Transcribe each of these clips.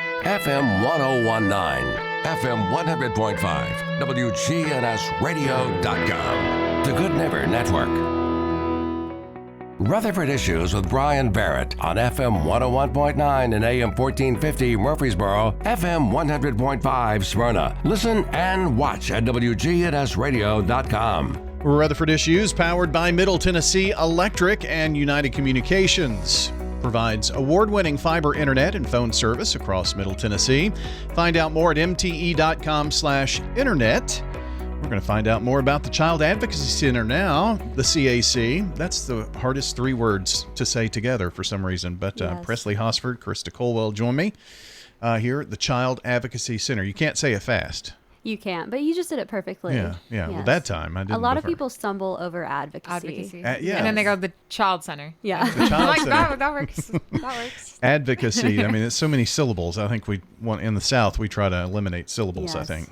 FM 1019, FM 100.5, WGNSradio.com. The Good Neighbor Network. Rutherford Issues with Bryan Barrett on FM 101.9 and AM 1450 Murfreesboro, FM 100.5 Smyrna. Listen and watch at WGNSradio.com. Rutherford Issues, powered by Middle Tennessee Electric and United Communications. Provides award-winning fiber internet and phone service across Middle Tennessee. Find out more at mte.com/internet. We're going to find out more about the Child Advocacy Center now, the CAC. That's the hardest three words to say together for some reason. But Yes. Presley, Hosford, Karista, Colwell join me here at the Child Advocacy Center. You can't say it fast. You can't, but you just did it perfectly. Yeah. Well, Yes. that time I didn't. A lot of before. people stumble over advocacy. Yeah. And then they go to the Child Center. Yeah. The Child Like, Center. that works. That works. Advocacy. I mean, it's so many syllables. I think we want in the South we try to eliminate syllables. I Yes. think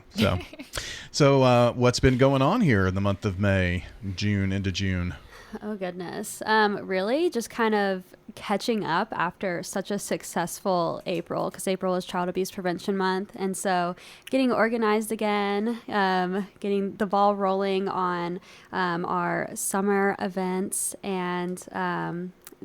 so. What's been going on here in the month of May, June into June? Oh, goodness. Really just kind of catching up after such a successful April, because April is Child Abuse Prevention Month. And so getting organized again, getting the ball rolling on our summer events, and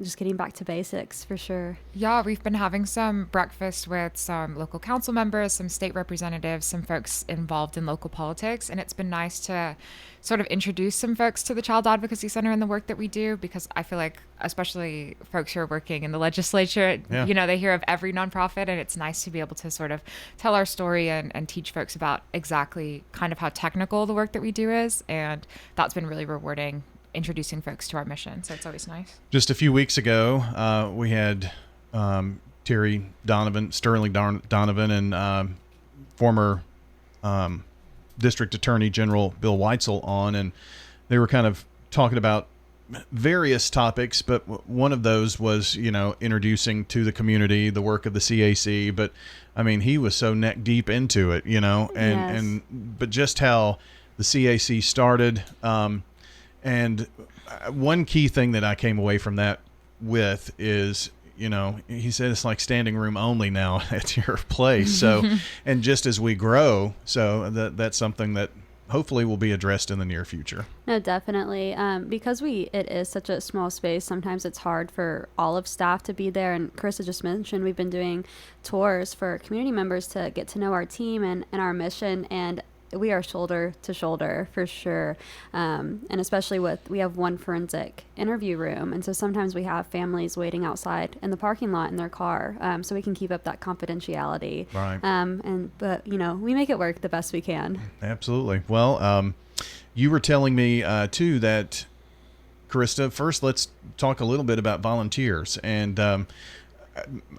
just getting back to basics for sure. Yeah, we've been having some breakfast with some local council members, some state representatives, some folks involved in local politics. And it's been nice to sort of introduce some folks to the Child Advocacy Center and the work that we do, because I feel like, especially folks who are working in the legislature, Yeah. you know, they hear of every nonprofit, and it's nice to be able to sort of tell our story and teach folks about exactly kind of how technical the work that we do is. And that's been really rewarding, introducing folks to our mission. So it's always nice. Just a few weeks ago, we had Sterling Donovan, and former District Attorney General Bill Weitzel on, and they were kind of talking about various topics, but one of those was, introducing to the community the work of the CAC. But I mean, he was so neck deep into it, Yes. but just how the CAC started. And one key thing that I came away from that with is, he said it's like standing room only now at your place. So, and just as we grow, so that's something that hopefully will be addressed in the near future. No, definitely. Because it is such a small space, sometimes it's hard for all of staff to be there. And Karista just mentioned, we've been doing tours for community members to get to know our team and our mission. And we are shoulder to shoulder for sure. And especially we have one forensic interview room. And so sometimes we have families waiting outside in the parking lot in their car. So we can keep up that confidentiality. Right. But we make it work the best we can. Absolutely. Well, you were telling me too that, Karista, first let's talk a little bit about volunteers. And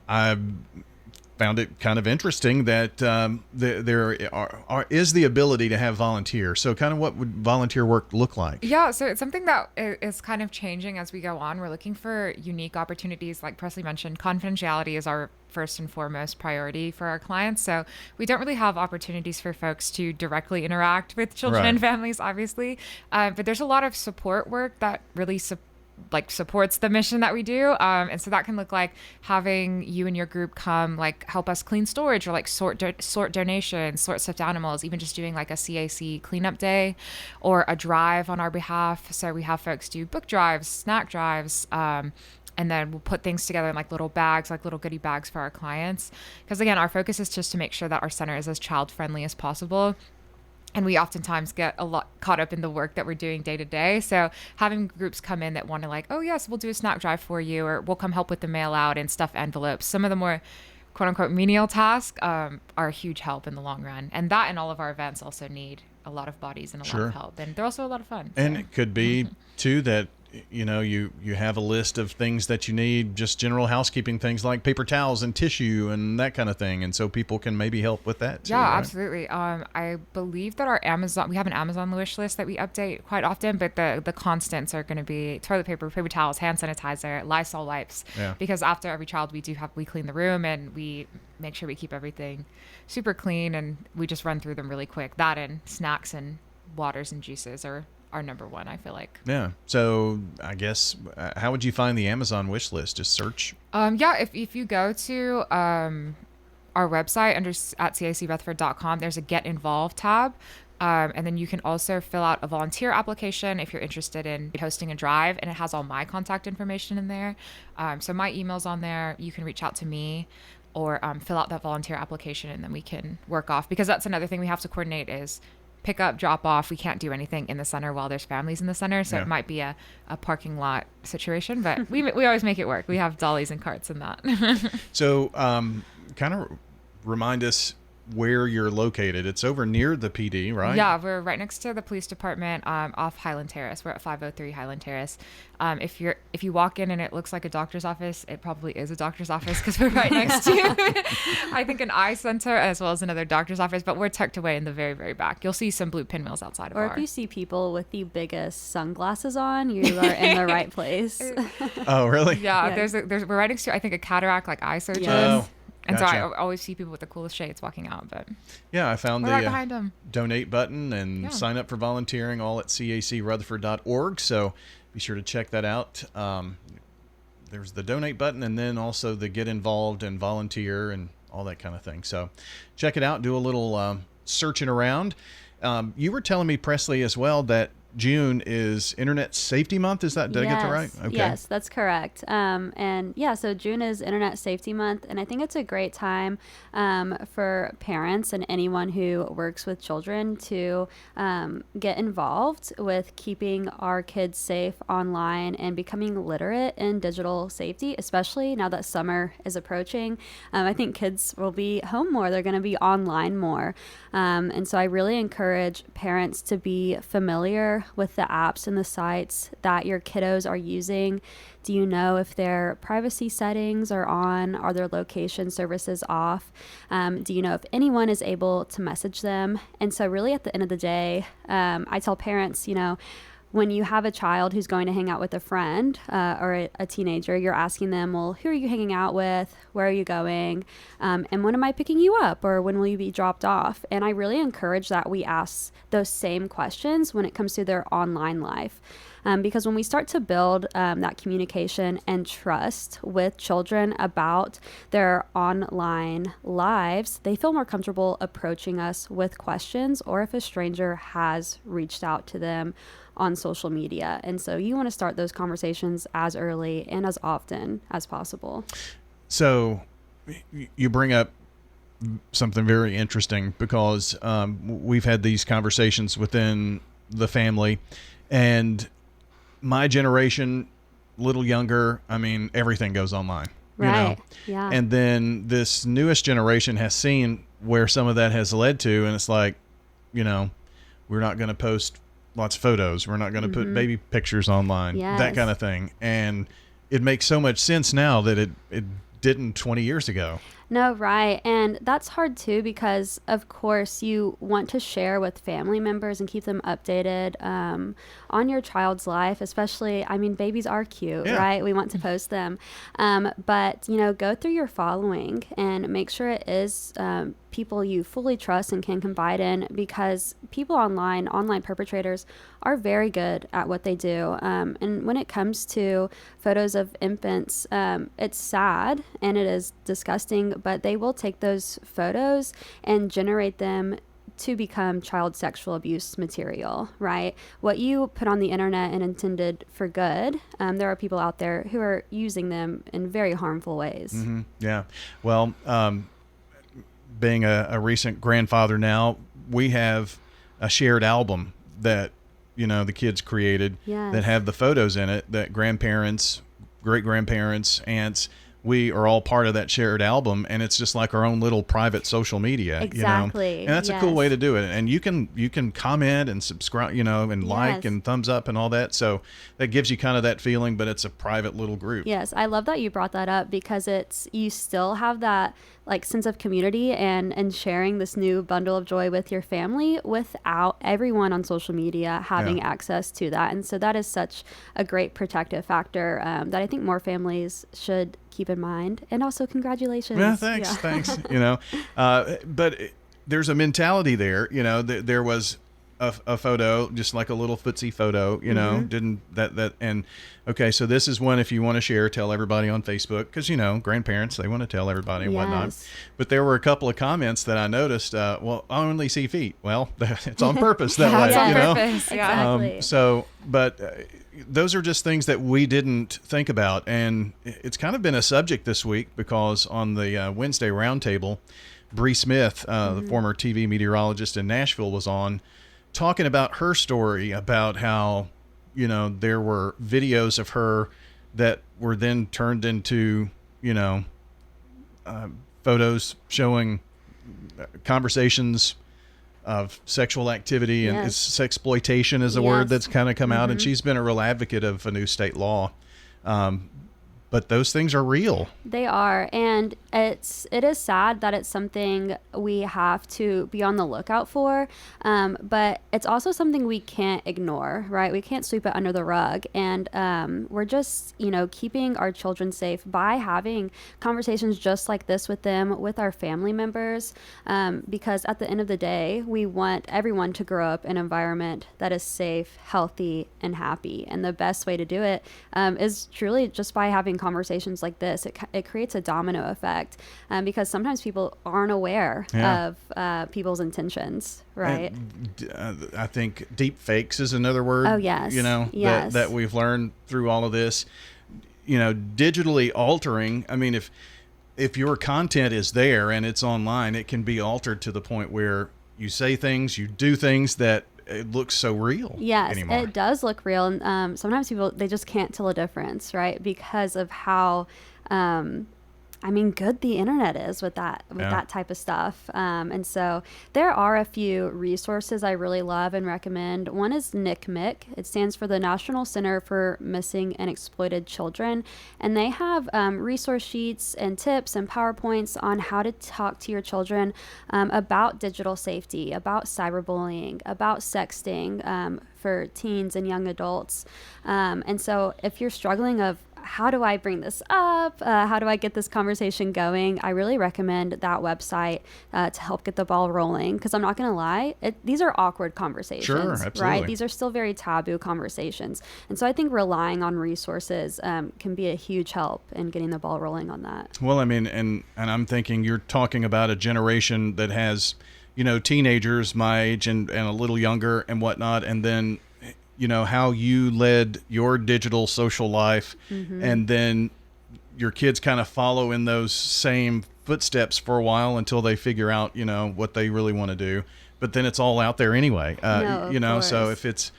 I found it kind of interesting that there is the ability to have volunteers. So kind of what would volunteer work look like? Yeah, so it's something that is kind of changing as we go on. We're looking for unique opportunities. Like Presley mentioned, confidentiality is our first and foremost priority for our clients. So we don't really have opportunities for folks to directly interact with children Right. and families, obviously. But there's a lot of support work that really supports the mission that we do. And so that can look like having you and your group come help us clean storage, or sort donations, sort stuffed animals, even just doing a CAC cleanup day or a drive on our behalf. So we have folks do book drives, snack drives, and then we'll put things together in little bags, little goodie bags for our clients. Because again, our focus is just to make sure that our center is as child friendly as possible. And we oftentimes get a lot caught up in the work that we're doing day to day. So having groups come in that want to oh, yes, we'll do a snack drive for you, or we'll come help with the mail out and stuff envelopes. Some of the more quote unquote menial tasks are a huge help in the long run. And that and all of our events also need a lot of bodies and a lot of help. And they're also a lot of fun. And so. it could be too that you have a list of things that you need, just general housekeeping things like paper towels and tissue and that kind of thing, and so people can maybe help with that too. Yeah, right? absolutely. I believe that we have an Amazon wish list that we update quite often, but the constants are going to be toilet paper, paper towels, hand sanitizer, Lysol wipes. Yeah. Because after every child, we clean the room and we make sure we keep everything super clean, and we just run through them really quick. That and snacks and waters and juices are our number one, I feel like. Yeah. So I guess how would you find the Amazon wish list? Just search. Yeah. If you go to our website at cacrutherford.com, there's a Get Involved tab. And then you can also fill out a volunteer application if you're interested in hosting a drive, and it has all my contact information in there. So my email's on there. You can reach out to me or fill out that volunteer application, and then we can work off, because that's another thing we have to coordinate is pick up, drop off. We can't do anything in the center while there's families in the center. So it might be a parking lot situation, but we always make it work. We have dollies and carts and that. So kind of remind us where you're located. It's over near the PD, right? Yeah, we're right next to the police department, off Highland Terrace. We're at 503 Highland Terrace. If you walk in and it looks like a doctor's office, it probably is a doctor's office, because we're right next to I think an eye center as well as another doctor's office, but we're tucked away in the very, very back. You'll see some blue pinwheels outside of Or if you see people with the biggest sunglasses on, you are in the right place. Oh, really? Yeah, we're right next to, I think, a cataract like eye surgeon. Oh. And Gotcha. so I always see people with the coolest shades walking out. But yeah, I found we're right the behind them. donate button and sign up for volunteering all at cacrutherford.org. So be sure to check that out. There's the donate button, and then also the get involved and volunteer and all that kind of thing. So check it out. Do a little searching around. You were telling me, Presley, as well, that June is Internet Safety Month. Is that, did I get that right? Okay. Yes, that's correct. And yeah, so June is Internet Safety Month, and I think it's a great time for parents and anyone who works with children to get involved with keeping our kids safe online and becoming literate in digital safety, especially now that summer is approaching. I think kids will be home more. They're going to be online more. And so I really encourage parents to be familiar with the apps and the sites that your kiddos are using. Do you know if their privacy settings are on? Are their location services off? Do you know if anyone is able to message them? And so really at the end of the day, I tell parents, when you have a child who's going to hang out with a friend or a teenager, you're asking them, well, who are you hanging out with? Where are you going? And when am I picking you up? Or when will you be dropped off? And I really encourage that we ask those same questions when it comes to their online life. Because when we start to build that communication and trust with children about their online lives, they feel more comfortable approaching us with questions, or if a stranger has reached out to them on social media. And so you want to start those conversations as early and as often as possible. So you bring up something very interesting, because we've had these conversations within the family, and my generation, little younger, I mean, everything goes online. Right. Yeah. And then this newest generation has seen where some of that has led to, and it's like, we're not going to post lots of photos. We're not going to put baby pictures online, that kind of thing. And it makes so much sense now that it didn't 20 years ago. No, right. And that's hard too, because of course you want to share with family members and keep them updated on your child's life, especially, I mean, babies are cute, right? We want to post them. But, go through your following and make sure it is people you fully trust and can confide in, because people online perpetrators are very good at what they do. And when it comes to photos of infants, it's sad and it is disgusting, but they will take those photos and generate them to become child sexual abuse material, right? What you put on the internet and intended for good, there are people out there who are using them in very harmful ways. Mm-hmm. Yeah. Well, being a recent grandfather now, we have a shared album that, the kids created that have the photos in it that grandparents, great-grandparents, aunts, we are all part of that shared album, and it's just like our own little private social media. Exactly. And that's a cool way to do it. And you can comment and subscribe, and like and thumbs up and all that. So that gives you kind of that feeling, but it's a private little group. Yes, I love that you brought that up, because you still have that sense of community and sharing this new bundle of joy with your family without everyone on social media having access to that. And so that is such a great protective factor that I think more families should keep in mind. And also congratulations. Yeah, thanks. But there's a mentality there. There was a photo, just like a little footsie photo, you know, didn't that, and okay, so this is one, if you want to share, tell everybody on Facebook, because, you know, grandparents, they want to tell everybody and whatnot. But there were a couple of comments that I noticed, well, I only see feet. Well, it's on purpose that way, it's on you know? purpose. Yeah. But those are just things that we didn't think about. And it's kind of been a subject this week because on the Wednesday roundtable, Bree Smith, the former TV meteorologist in Nashville, was on talking about her story about how, you know, there were videos of her that were then turned into, you know, photos showing conversations of sexual activity, and sexploitation is a word that's kind of come out, and she's been a real advocate of a new state law. But those things are real. They are, and it is sad that it's something we have to be on the lookout for, but it's also something we can't ignore, right? We can't sweep it under the rug, and we're just, you know, keeping our children safe by having conversations just like this with them, with our family members, because at the end of the day, we want everyone to grow up in an environment that is safe, healthy, and happy, and the best way to do it is truly just by having conversations like this. It creates a domino effect, because sometimes people aren't aware of people's intentions, right? I think deep fakes is another word. Oh, yes. You know, yes. that we've learned through all of this. You know, digitally altering. I mean, if your content is there and it's online, it can be altered to the point where you say things, you do things that it looks so real. Yes, anymore. It does look real, and sometimes people, they just can't tell a difference, right? Because of how good the internet is with that type of stuff. And so there are a few resources I really love and recommend. One is NCMEC. It stands for the National Center for Missing and Exploited Children. And they have resource sheets and tips and PowerPoints on how to talk to your children about digital safety, about cyberbullying, about sexting for teens and young adults. And so if you're struggling of, how do I bring this up? How do I get this conversation going? I really recommend that website to help get the ball rolling. Because I'm not going to lie, these are awkward conversations, sure, absolutely. Right? These are still very taboo conversations. And so I think relying on resources can be a huge help in getting the ball rolling on that. Well, I mean, and I'm thinking you're talking about a generation that has, you know, teenagers my age and a little younger and whatnot, and then, you know, how you led your digital social life, and then your kids kind of follow in those same footsteps for a while until they figure out, you know, what they really want to do. But then it's all out there anyway, you know, so if it's,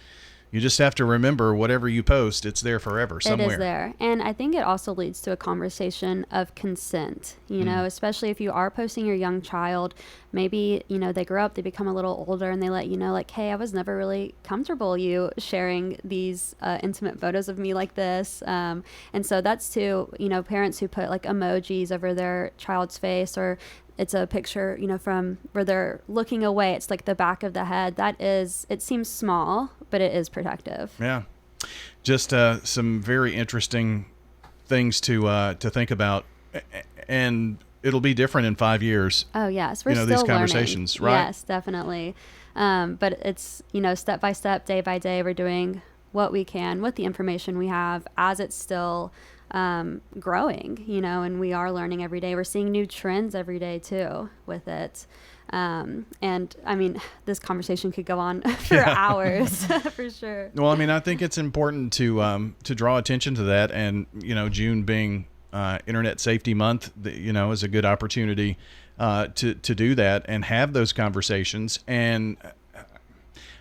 you just have to remember whatever you post, it's there forever somewhere. It is there. And I think it also leads to a conversation of consent, you know, especially if you are posting your young child. Maybe, you know, they grow up, they become a little older, and they let you know, like, hey, I was never really comfortable you sharing these intimate photos of me like this. And so that's to, you know, parents who put like emojis over their child's face, or it's a picture, you know, from where they're looking away. It's like the back of the head. That is, it seems small, but it is protective. Yeah. Just some very interesting things to think about. And it'll be different in 5 years. Oh, yes. We're still these conversations, learning. right? Yes, definitely. But it's, you know, step by step, day by day, we're doing what we can with the information we have as it's still growing, you know, and we are learning every day. We're seeing new trends every day too with it. And I mean, this conversation could go on for hours for sure. Well, I mean, I think it's important to draw attention to that, and, you know, June being Internet Safety Month, you know, is a good opportunity to do that and have those conversations. And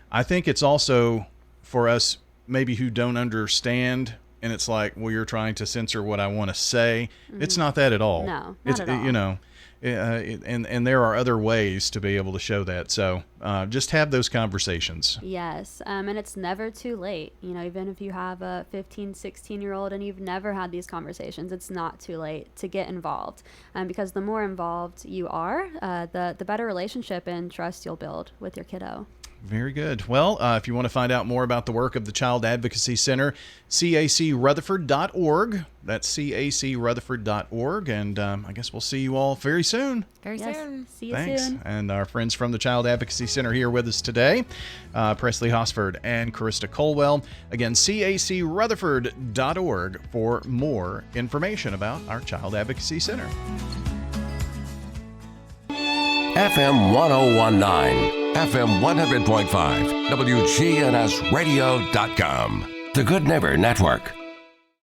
I think it's also for us maybe who don't understand, and it's like, well, you're trying to censor what I want to say. It's not that at all. No, it's not at all. You know, and there are other ways to be able to show that. So just have those conversations. Yes. And it's never too late. You know, even if you have a 15, 16-year-old and you've never had these conversations, it's not too late to get involved. Because the more involved you are, the better relationship and trust you'll build with your kiddo. Very good. Well, if you want to find out more about the work of the Child Advocacy Center, cacrutherford.org. That's cacrutherford.org. And I guess we'll see you all very soon. Very soon. See you Thanks. soon. And our friends from the Child Advocacy Center here with us today, Presley Hosford and Karista Colwell. Again, cacrutherford.org for more information about our Child Advocacy Center. FM 1019, FM 100.5, WGNSradio.com. The Good Neighbor Network.